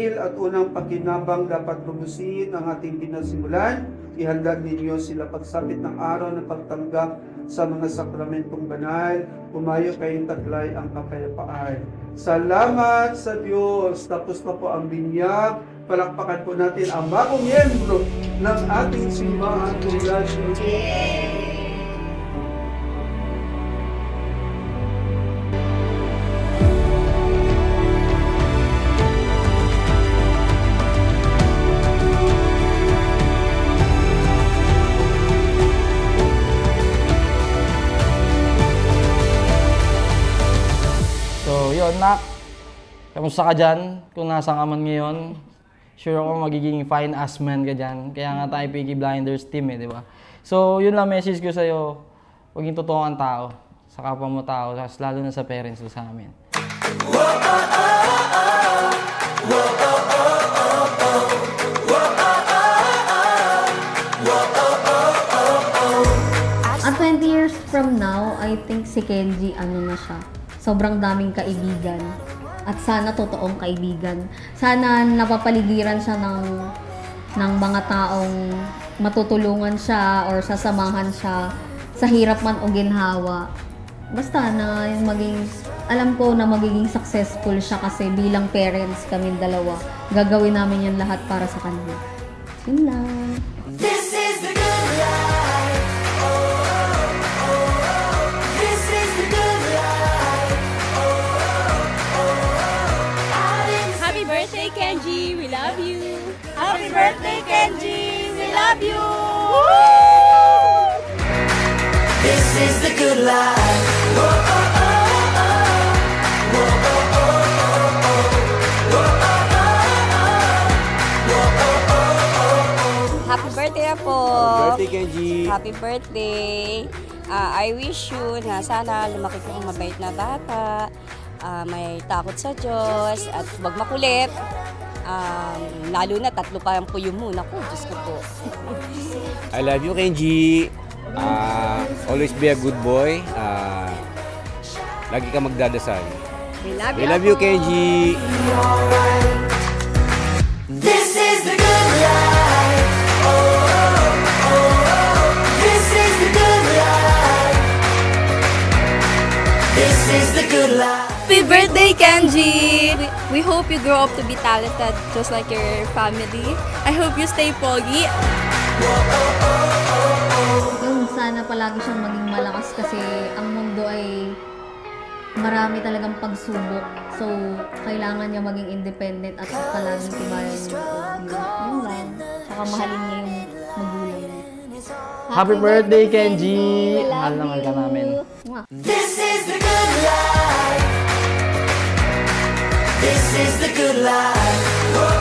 dahil at unang pakinabang dapat lumusin ang ating pinasimulan, ihanda ninyo sila pagsapit ng araw ng pagtanggap sa mga sakramentong banal, umayo kayong taglay ang kapayapaan. Salamat sa Diyos. Tapos na po ang binyag. Palakpakan po natin ang bagong miyembro ng ating simbahan. Congratulations! So, yun, Nak. Kamusta ka dyan? Kung nasa ka man ngayon, sure ako magiging fine ass man ka dyan. Kaya nga tayo Peaky Blinders team di ba? So, yun lang message ko sa'yo. Huwag yung totoo ang tao. Sa kapwa mo tao, lalo na sa parents mo sa amin. At 20 years from now, I think si Kenji, ano na siya, sobrang daming kaibigan. At sana totoong kaibigan. Sana napapaligiran siya ng mga taong matutulungan siya or sasamahan siya sa hirap man o ginhawa. Basta na alam ko na magiging successful siya kasi bilang parents kaming dalawa. Gagawin namin yan lahat para sa kanya. Yun lang. This is the good life. Oh, oh, oh. This is the good life. Oh, oh, oh. Happy birthday, Kenji! We love you! Happy birthday, Kenji! We love you! This is the good life. Oh, oh, oh, oh. Oh, oh, oh, oh, oh. Oh, oh, oh, oh. Happy birthday po! Birthday, Kenji! Happy birthday! I wish you na sana lumaki kang mabait na bata, may takot sa Diyos, at wag makulit. Lalo na 3 pa ang puyo mo. Naku, Diyos ko po. I love you, Kenji! Always be a good boy. Lagi ka magdadasal. We love you, Kenji! This is the good life. Oh, oh, oh. This is the good life. This is the good life. Happy birthday, Kenji! We hope you grow up to be talented just like your family. I hope you stay pogi. Yun, sana palagi siyang maging malakas kasi ang mundo ay marami talagang pagsubok. So, kailangan niya maging independent at palaging tibayan yung loob niya. Yun lang. Saka mahalin niya yung magulang niya. Happy birthday, Kenji! Mahal na mahal ka namin. Mwah. This is the good life. This is the good life. Oh,